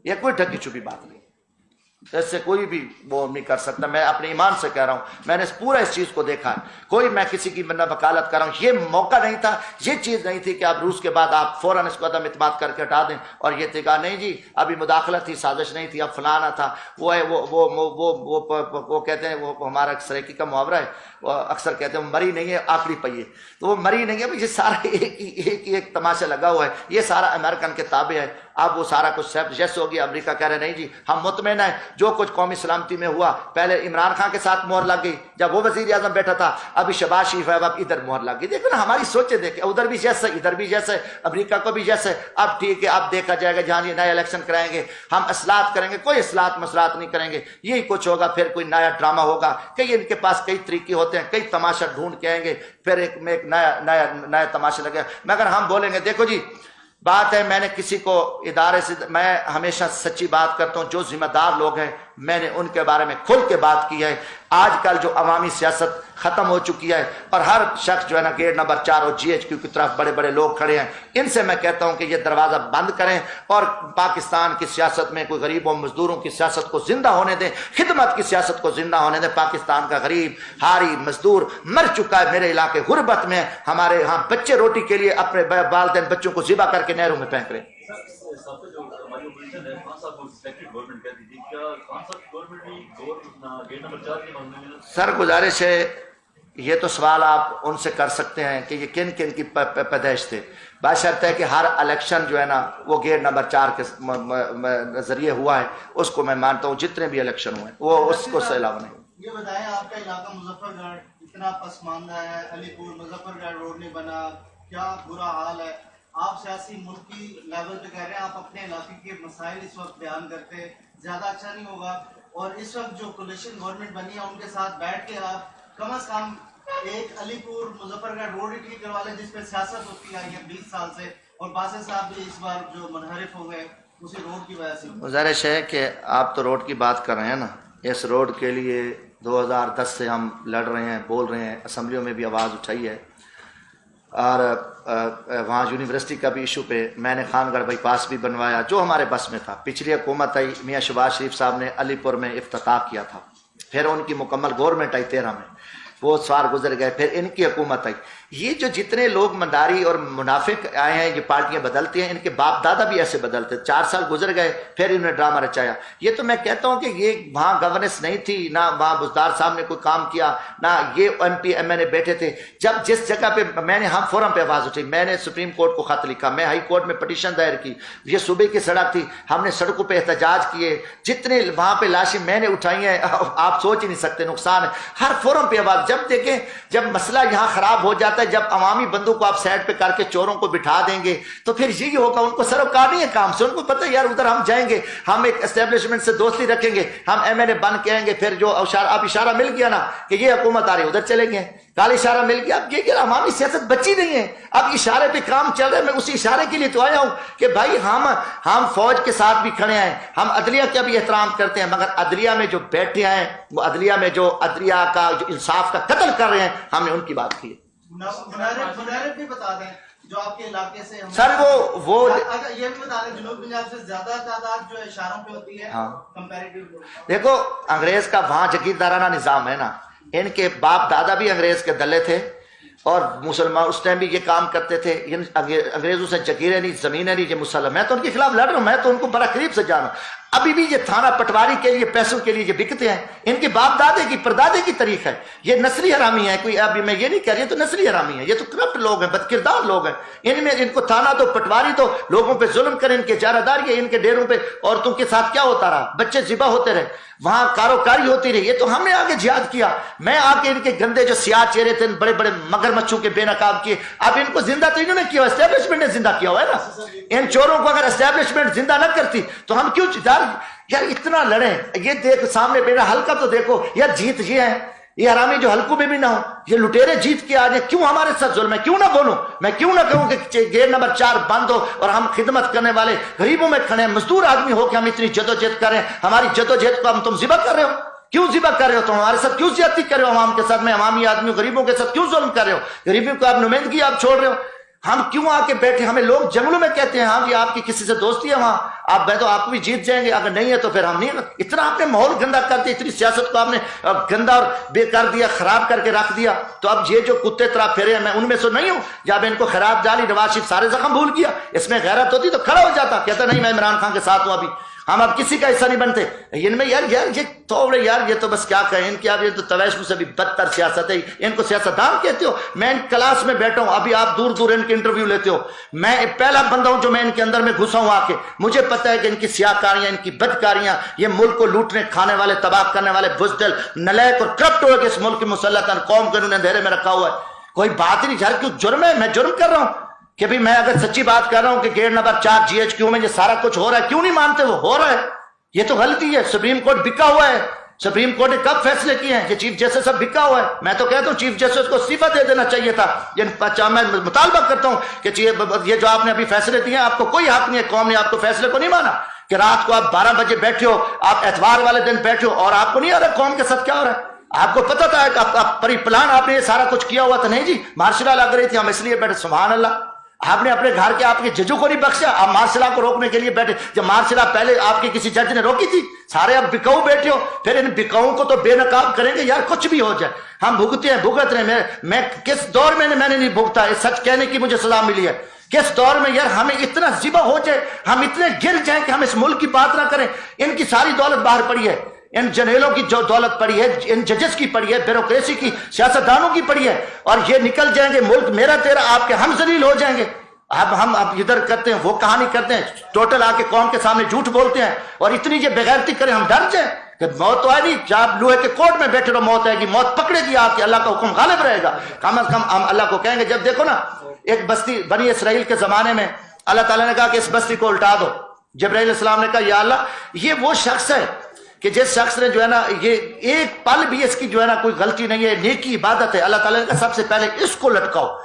یہ کوئی ڈھکی چھپی بات نہیں, اس سے کوئی بھی وہ نہیں کر سکتا. میں اپنے ایمان سے کہہ رہا ہوں, میں نے پورا اس چیز کو دیکھا ہے. کوئی میں کسی کی نہ وکالت کر رہا ہوں. یہ موقع نہیں تھا, یہ چیز نہیں تھی کہ آپ روس کے بعد آپ فوراً اس کو عدم اعتماد کر کے ہٹا دیں. اور یہ تھی کہا نہیں جی ابھی مداخلت تھی, سازش نہیں تھی, اب فلانا تھا, وہ ہے وہ کہتے ہیں, وہ ہمارا ایک سریکی کا محاورہ ہے, وہ اکثر کہتے ہیں وہ مری نہیں ہے آخری پہیے, تو وہ مری نہیں ہے. یہ سارا ایک تماشا لگا ہوا ہے. یہ سارا امریکن کے تابع ہے. اب وہ سارا کچھ جیسے ہو گیا. امریکہ کہہ رہے نہیں جی ہم مطمئن ہیں, جو کچھ قومی سلامتی میں ہوا پہلے عمران خان کے ساتھ مہر لگ گئی جب وہ وزیر اعظم بیٹھا تھا, ابھی شہباز شریف ہے, اب ادھر مہر لگ گئی. دیکھو نا ہماری سوچیں, دیکھیں ادھر بھی جیسے ادھر بھی جیسے, امریکہ کو بھی جیسے. اب ٹھیک ہے, اب دیکھا جائے گا جہاں یہ نئے الیکشن کرائیں گے ہم اصلاحات کریں گے. کوئی اصلاحات مسلاحات نہیں کریں گے, یہی کچھ ہوگا. پھر کوئی نیا ڈرامہ ہوگا. کئی ان کے پاس کئی طریقے ہوتے ہیں, کئی تماشا ڈھونڈ کے آئیں گے, پھر ایک نیا تماشا لگے. مگر ہم بولیں گے دیکھو جی بات ہے, میں نے کسی کو ادارے سے, میں ہمیشہ سچی بات کرتا ہوں. جو ذمہ دار لوگ ہیں میں نے ان کے بارے میں کھل کے بات کی ہے. آج کل جو عوامی سیاست ختم ہو چکی ہے اور ہر شخص جو ہے نا گیٹ نمبر 4 اور GHQ کی طرف بڑے بڑے لوگ کھڑے ہیں, ان سے میں کہتا ہوں کہ یہ دروازہ بند کریں اور پاکستان کی سیاست میں کوئی غریبوں مزدوروں کی سیاست کو زندہ ہونے دیں, خدمت کی سیاست کو زندہ ہونے دیں. پاکستان کا غریب ہاری مزدور مر چکا ہے. میرے علاقے غربت میں, ہمارے ہاں بچے روٹی کے لیے اپنے والدین بچوں کو ذبح کر کے نہروں میں پھینک رہے ہیں. سر گزارش ہے, یہ تو سوال آپ ان سے کر سکتے ہیں کہ یہ کن کن کی پیدائش تھے. بشرط ہے کہ ہر الیکشن جو ہے نا وہ گیٹ نمبر 4 کے ذریعے ہوا ہے. اس کو میں مانتا ہوں, جتنے بھی الیکشن ہوئے وہ اس کو سے علاوہ نہیں. یہ بتائیں آپ کا علاقہ مظفر گڑھ اتنا پسماندہ ہے, علی پور مظفر گڑھ روڈ نہیں بنا, کیا برا حال ہے. آپ سیاسی ملکی لیول پہ کہہ رہے ہیں, آپ اپنے علاقے کے مسائل اس وقت بیان کرتے, زیادہ اچھا نہیں ہوگا. اور اس وقت جو کولیشن گورنمنٹ بنی ہے ان کے ساتھ بیٹھ کے آپ کم از کم ایک علی پور مظفر گڑھ روڈ ہی ٹھیک کروا لیں جس پہ سیاست ہوتی آئی ہے 20 سال سے, اور باسط صاحب بھی اس بار جو منحرف ہو گئے اسی روڈ کی وجہ سے. گزارش ہے کہ آپ تو روڈ کی بات کر رہے ہیں نا, اس روڈ کے لیے 2010 سے ہم لڑ رہے ہیں, بول رہے ہیں, اسمبلیوں میں بھی آواز اٹھائی ہے. اور وہاں یونیورسٹی کا بھی ایشو پہ میں نے خان گڑھ بائی پاس بھی بنوایا جو ہمارے بس میں تھا. پچھلی حکومت آئی, میاں شہباز شریف صاحب نے علی پور میں افتتاح کیا تھا, پھر ان کی مکمل گورنمنٹ آئی 13 میں, وہ سوار گزر گئے، پھر ان کی حکومت آئی۔ یہ جو جتنے لوگ منداری اور منافق آئے ہیں، یہ پارٹیاں بدلتی ہیں، ان کے باپ دادا بھی ایسے بدلتے، 4 سال گزر گئے پھر انہوں نے ڈرامہ رچایا۔ یہ تو میں کہتا ہوں کہ یہ وہاں گورننس نہیں تھی، نہ وہاں بزدار صاحب نے کوئی کام کیا، نہ یہ ایم پی ایم این اے بیٹھے تھے۔ جب جس جگہ پہ میں نے ہم فورم پہ آواز اٹھی، میں نے سپریم کورٹ کو خط لکھا، میں ہائی کورٹ میں پٹیشن دائر کی، یہ صوبے کی سڑک تھی، ہم نے سڑکوں پہ احتجاج کیے، جتنے وہاں پہ لاشیں میں نے اٹھائی ہیں آپ سوچ ہی نہیں سکتے، نقصان ہے۔ ہر فورم پہ آواز، جب دیکھیں جب مسئلہ یہاں خراب ہو جاتا ہے، جب عوامی بندوں کو آپ سائڈ پہ کر کے چوروں کو بٹھا دیں گے تو پھر یہی ہوگا، ان کو سروکار نہیں ہے کام سے، ان کو پتہ ہے یار ادھر ہم جائیں گے، ہم ایک اسٹیبلشمنٹ سے دوستی رکھیں گے، ہم ایم این اے بن کے آئیں گے، پھر جو اب اشارہ مل گیا نا کہ یہ حکومت آ رہی ہے ادھر چلیں گے، کال اشارہ مل گیا۔ اب یہ عوامی سیاست بچی نہیں ہے، اب اشارے پہ کام چل رہا ہے۔ میں اسی اشارے کے لیے تو آیا ہوں کہ بھائی ہم فوج کے ساتھ بھی کھڑے ہیں، ہم عدلیہ کا بھی احترام کرتے ہیں، مگر عدلیہ میں جو بیٹھے ہیں، وہ عدلیہ میں جو عدلیہ کا جو انصاف کا قتل کر رہے ہیں، ہم نے ان کی بات کی۔ منارب بھی بتا دیں جو آپ کے علاقے سے سر وہ اگر یہ بھی بتا دیں جنوب پنجاب سے زیادہ تعداد جو اشاروں پہ ہوتی ہے کمپیریٹیو۔ دیکھو انگریز کا وہاں جگیردارانہ نظام ہے نا، ان کے باپ دادا بھی انگریز کے دلے تھے اور مسلمان اس ٹائم بھی یہ کام کرتے تھے، انگریزوں سے جگیریں نہیں، زمینیں نہیں، یہ مسلم۔ میں تو ان کے خلاف لڑ رہا ہوں، میں تو ان کو بڑا قریب سے جانا۔ ابھی بھی یہ تھانہ پٹواری کے لیے پیسوں کے لیے یہ بکتے ہیں، ان کے باپ دادے کی پردادے کی تاریخ ہے، یہ نسلی حرامی ہے۔ کوئی ابھی میں یہ نہیں کہہ رہی، تو نسلی حرامی ہے، یہ تو کرپٹ لوگ ہیں، بد کردار لوگ ہیں۔ ان میں ان کو تھانہ تو پٹواری تو لوگوں پہ ظلم کریں، ان کے اجارہ داری، ان کے ڈیروں پہ عورتوں کے ساتھ کیا ہوتا رہا، بچے ذبح ہوتے رہے، وہاں کاروکاری ہوتی رہی۔ یہ تو ہم نے آگے جہاد کیا، میں آ کے ان کے گندے جو سیاہ چہرے تھے، بڑے بڑے مگرمچھوں کے بے نقاب کیے، اب ان کو زندہ تو انہوں نے کیا، اسٹیبلشمنٹ نے زندہ کیا ہوا ہے نا۔ ان چوروں کو اگر اسٹیبلشمنٹ زندہ نہ کرتی تو ہم کیوں یار اتنا لڑیں؟ یہ دیکھ سامنے میرا حلقہ تو دیکھو یار، جیت یہ ہے، یہ حرامی جو حلقوں میں بھی نہ ہو، یہ لٹیرے جیت کے آ جائیں، کیوں ہمارے ساتھ ظلم ہے؟ کیوں نہ بولوں میں، کیوں نہ کہوں کہ گیٹ نمبر 4 بند ہو اور ہم خدمت کرنے والے غریبوں میں کھڑے ہیں، مزدور آدمی ہو کے ہم اتنی جدوجہد کریں، ہماری جدوجہد کو تم ذبح کر رہے ہو؟ کیوں ذبح کر رہے ہو؟ تم ہمارے ساتھ کیوں زیادتی کر رہے ہو؟ عوام کے ساتھ میں عوامی آدمیوں غریبوں کے ساتھ کیوں ظلم کر رہے ہو؟ غریبوں کو آپ نمائندگی آپ چھوڑ رہے ہو؟ ہم کیوں آ کے بیٹھے؟ ہمیں لوگ جنگلوں میں کہتے ہیں ہاں جی آپ کی کسی سے دوستی ہے وہاں آپ بیٹھو، آپ کو بھی جیت جائیں گے، اگر نہیں ہے تو پھر ہم نہیں۔ اتنا آپ نے ماحول گندا کر دیا، اتنی سیاست کو آپ نے گندا اور بے کر دیا، خراب کر کے رکھ دیا۔ تو اب یہ جو کتے طرح پھرے ہیں، میں ان میں سے نہیں ہوں۔ جب ان کو خراب ڈالی، نواز شریف سارے زخم بھول گیا، اس میں غیرت ہوتی تو کھڑا ہو جاتا، کہتا نہیں میں عمران خان کے ساتھ ہوں، ابھی ہم اب کسی کا حصہ نہیں بنتے۔ ان میں یار یہ تھوڑے یار یہ تو بس کیا کہیں ان کی، اب یہ تو تویشم سے بھی بدتر سیاست ہے، ان کو سیاستدان کہتے ہو؟ میں ان کلاس میں بیٹھا ہوں، ابھی آپ دور دور ان کے انٹرویو لیتے ہو، میں پہلا بندہ ہوں جو میں ان کے اندر میں گھسا ہوں آ کے، مجھے پتہ ہے کہ ان کی سیاہ کاریاں، ان کی بدکاریاں، یہ ملک کو لوٹنے کھانے والے، تباہ کرنے والے بزدل نلائق اور کرپٹ ہو کے اس ملک کی مسلطن قوم کو انہوں نے اندھیرے میں رکھا ہوا ہے۔ کوئی بات نہیں، جھر کیوں جرم ہے؟ میں جرم کر رہا ہوں کہ بھی میں اگر سچی بات کر رہا ہوں کہ گیٹ نمبر 4 GHQ میں یہ سارا کچھ ہو رہا ہے، کیوں نہیں مانتے؟ وہ ہو رہا ہے، یہ تو غلطی ہے۔ سپریم کورٹ بکا ہوا ہے، سپریم کورٹ نے کب فیصلے کیے ہیں؟ یہ چیف جسٹس سب بکا ہوا ہے۔ میں تو کہتا ہوں چیف جسٹس کو استعفیٰ دے دینا چاہیے تھا۔ میں مطالبہ کرتا ہوں کہ یہ جو آپ نے ابھی فیصلے دیے ہیں، آپ کو کوئی حق نہیں ہے، قوم نے آپ کو فیصلے کو نہیں مانا کہ رات کو آپ 12 بجے بیٹھے ہو، آپ اتوار والے دن بیٹھے ہو اور آپ کو نہیں آ رہا قوم کے ساتھ کیا ہو رہا ہے؟ آپ کو پتا تھا کہ پری پلان آپ نے یہ سارا کچھ کیا ہوا تھا؟ نہیں جی، مارشل لگ رہی تھی، ہم اس لیے بیٹھے۔ سبحان اللہ، آپ نے اپنے گھر کے آپ کے ججوں کو نہیں بخشا، آپ مارشل کو روکنے کے لیے بیٹھے، جب مارشل پہلے آپ کے کسی جج نے روکی تھی؟ سارے اب بکاؤ بیٹھے ہو، پھر ان بکاؤں کو تو بے نقاب کریں گے۔ یار کچھ بھی ہو جائے، ہم بھگتے ہیں، بھگت رہے ہیں۔ میں کس دور میں نے نہیں بھگتا، سچ کہنے کی مجھے سزا ملی ہے۔ کس دور میں یار ہمیں اتنا ذبح ہو جائے، ہم اتنے گر جائیں کہ ہم اس ملک کی بات نہ کریں۔ ان کی ساری دولت باہر پڑی ہے، ان جنرلوں کی جو دولت پڑی ہے، ان ججز کی پڑی ہے، بیوروکریسی کی، سیاستدانوں کی پڑی ہے، اور یہ نکل جائیں گے، ملک میرا تیرا آپ کے ہم ذلیل ہو جائیں گے۔ اب ہم ادھر کرتے ہیں، وہ کہانی کرتے ہیں، ٹوٹل آ کے قوم کے سامنے جھوٹ بولتے ہیں، اور اتنی یہ بغیرتی کریں ہم ڈر جائیں کہ موت تو آئے نہیں، جب لوہے کے کوٹ میں بیٹھے رہو موت آئے گی، موت پکڑے گی آ کے، اللہ کا حکم غالب رہے گا۔ کم از کم ہم اللہ کو کہیں گے، جب دیکھو نا ایک بستی بنی اسرائیل کے زمانے میں اللہ تعالیٰ نے کہا کہ اس بستی کو الٹا دو، جبرائیل علیہ السلام نے کہا یا اللہ یہ وہ شخص ہے کہ جس شخص نے جو ہے نا یہ ایک پل بھی اس کی جو ہے نا کوئی غلطی نہیں ہے، نیکی عبادت ہے، اللہ تعالیٰ نے کہا سب سے پہلے اس کو لٹکاؤ۔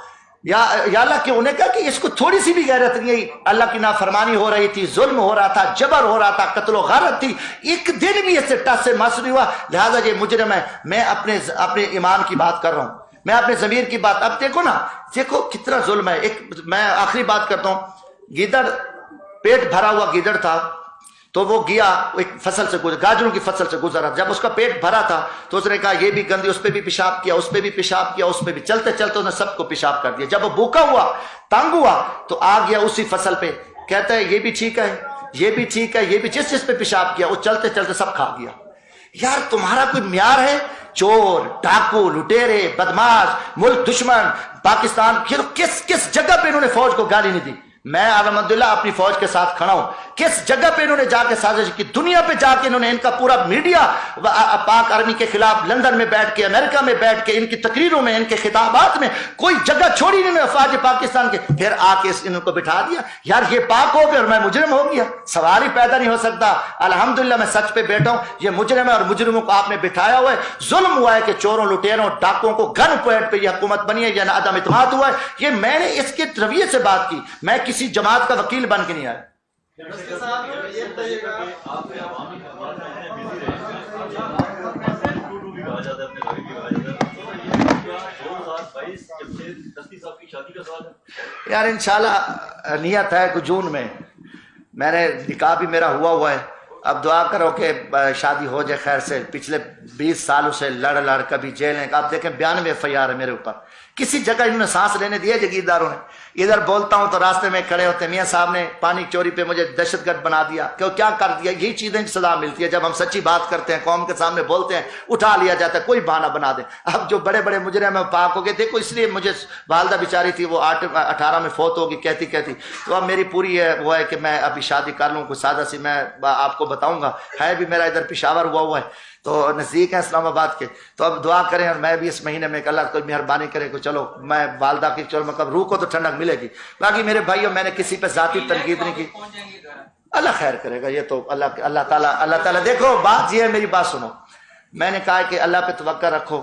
یا اللہ کہ انہیں کہا کہ اس کو تھوڑی سی بھی غیرت نہیں ہے، اللہ کی نافرمانی ہو رہی تھی، ظلم ہو رہا تھا، جبر ہو رہا تھا، قتل و غارت تھی، ایک دن بھی اس سے ٹس سے مس نہیں ہوا، لہٰذا یہ مجرم ہے۔ میں اپنے ایمان کی بات کر رہا ہوں، میں اپنے ضمیر کی بات۔ اب دیکھو نا، دیکھو کتنا ظلم ہے۔ ایک میں آخری بات کرتا ہوں، گیدڑ پیٹ بھرا ہوا گیدڑ تھا، تو وہ گیا ایک فصل سے گزر، گاجروں کی فصل سے گزرا، جب اس کا پیٹ بھرا تھا تو اس نے کہا یہ بھی گندی، اس پہ بھی پیشاب کیا، اس پہ بھی پیشاب کیا، اس پہ بھی، چلتے چلتے اس نے سب کو پیشاب کر دیا۔ جب وہ بھوکا ہوا، تنگ ہوا، تو آ گیا اسی فصل پہ، کہتا ہے یہ بھی ٹھیک ہے، یہ بھی ٹھیک ہے، یہ بھی، جس پہ پیشاب کیا وہ چلتے چلتے سب کھا گیا۔ یار تمہارا کوئی معیار ہے؟ چور، ڈاکو، لٹیرے، بدماش، ملک دشمن، پاکستان کس جگہ پہ انہوں نے فوج کو گالی نہیں دی؟ میں الحمدللہ اپنی فوج کے ساتھ کھڑا ہوں۔ کس جگہ پہ انہوں نے جا کے سازش کی؟ دنیا پہ جا کے انہوں نے، ان کا پورا میڈیا پاک آرمی کے خلاف لندن میں بیٹھ کے، امریکہ میں بیٹھ کے، ان کی تقریروں میں، ان کے خطابات میں کوئی جگہ چھوڑی نہیں افواج پاکستان کے، پھر آ کے ان کو بٹھا دیا۔ یار یہ پاک ہو گیا اور میں مجرم ہو گیا، سوال ہی پیدا نہیں ہو سکتا۔ الحمدللہ میں سچ پہ بیٹھا ہوں، یہ مجرم ہے اور مجرموں کو آپ نے بٹھایا ہوا ہے۔ ظلم ہوا ہے کہ چوروں، لٹیروں، ڈاکوں کو گن پوائنٹ پہ یہ حکومت بنی ہے، یہ عدم اعتماد ہوا ہے۔ یہ میں نے اس کے رویے سے بات کی، میں کسی جماعت کا وکیل بن کے نہیں آیا۔ یار انشاءاللہ نیت ہے کہ جون میں، میں نے نکاح بھی میرا ہوا ہے، اب دعا کرو کہ شادی ہو جائے خیر سے۔ پچھلے 20 سالوں سے لڑ کبھی جیل ہیں، آپ دیکھیں 92 FIR ہے میرے اوپر۔ کسی جگہ انہوں نے سانس لینے دیا جگیرداروں نے؟ ادھر بولتا ہوں تو راستے میں کھڑے ہوتے ہیں، میاں صاحب نے پانی چوری پہ مجھے دہشت گرد بنا دیا، کیا کر دیا؟ یہی چیزیں سزا ملتی ہے جب ہم سچی بات کرتے ہیں، قوم کے سامنے بولتے ہیں، اٹھا لیا جاتا ہے، کوئی بہانہ بنا دے۔ اب جو بڑے بڑے مجرم ہیں پاک ہو گئے، دیکھو اس لیے مجھے والدہ بیچاری تھی، وہ 18 میں فوت ہوگی کہتی تو اب میری پوری وہ ہے کہ میں ابھی شادی کر لوں، کوئی سادہ سی، میں آپ کو بتاؤں گا، ہے بھی میرا ادھر پشاور ہوا ہے، تو نزدیک ہے اسلام آباد کے، تو اب دعا کریں اور میں بھی اس مہینے میں اللہ کوئی مہربانی کرے کہ چلو میں والدہ کی، چلو مطلب روح کو تو ٹھنڈک ملے گی۔ باقی میرے بھائیوں میں نے کسی پہ ذاتی تنقید نہیں کی، اللہ خیر کرے گا، یہ تو اللہ تعالیٰ دیکھو بات یہ ہے، میری بات سنو، میں نے کہا کہ اللہ پہ توکل رکھو،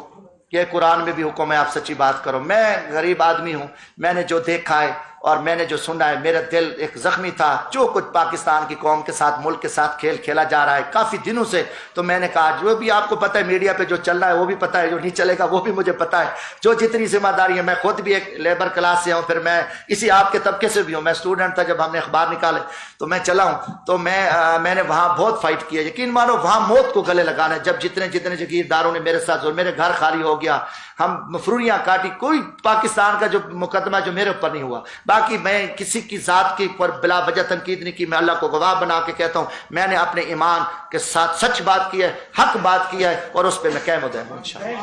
کہ قرآن میں بھی حکم ہے آپ سچی بات کرو۔ میں غریب آدمی ہوں، میں نے جو دیکھا ہے اور میں نے جو سنا ہے، میرا دل ایک زخمی تھا جو کچھ پاکستان کی قوم کے ساتھ، ملک کے ساتھ کھیل کھیلا جا رہا ہے کافی دنوں سے۔ تو میں نے کہا جو بھی آپ کو پتہ ہے میڈیا پہ جو چل رہا ہے وہ بھی پتہ ہے، جو نہیں چلے گا وہ بھی مجھے پتہ ہے، جو جتنی ذمہ داری ہے، میں خود بھی ایک لیبر کلاس سے ہوں، پھر میں اسی آپ کے طبقے سے بھی ہوں، میں اسٹوڈنٹ تھا جب ہم نے اخبار نکالے تو میں چلا ہوں، تو میں نے وہاں بہت فائٹ کیا، یقین مانو وہاں موت کو گلے لگانا ہے۔ جب جتنے جگیرداروں نے میرے ساتھ، میرے گھر خالی ہو گیا، ہم مفروریاں کاٹی، کوئی پاکستان کا جو مقدمہ جو میرے اوپر نہیں ہوا۔ باقی میں کسی کی ذات کی پر بلا وجہ تنقید نہیں کی، میں اللہ کو گواہ بنا کے کہتا ہوں میں نے اپنے ایمان کے ساتھ سچ بات کی ہے، حق بات کی ہے، اور اس پہ میں قائم و دائم ہوں انشاءاللہ۔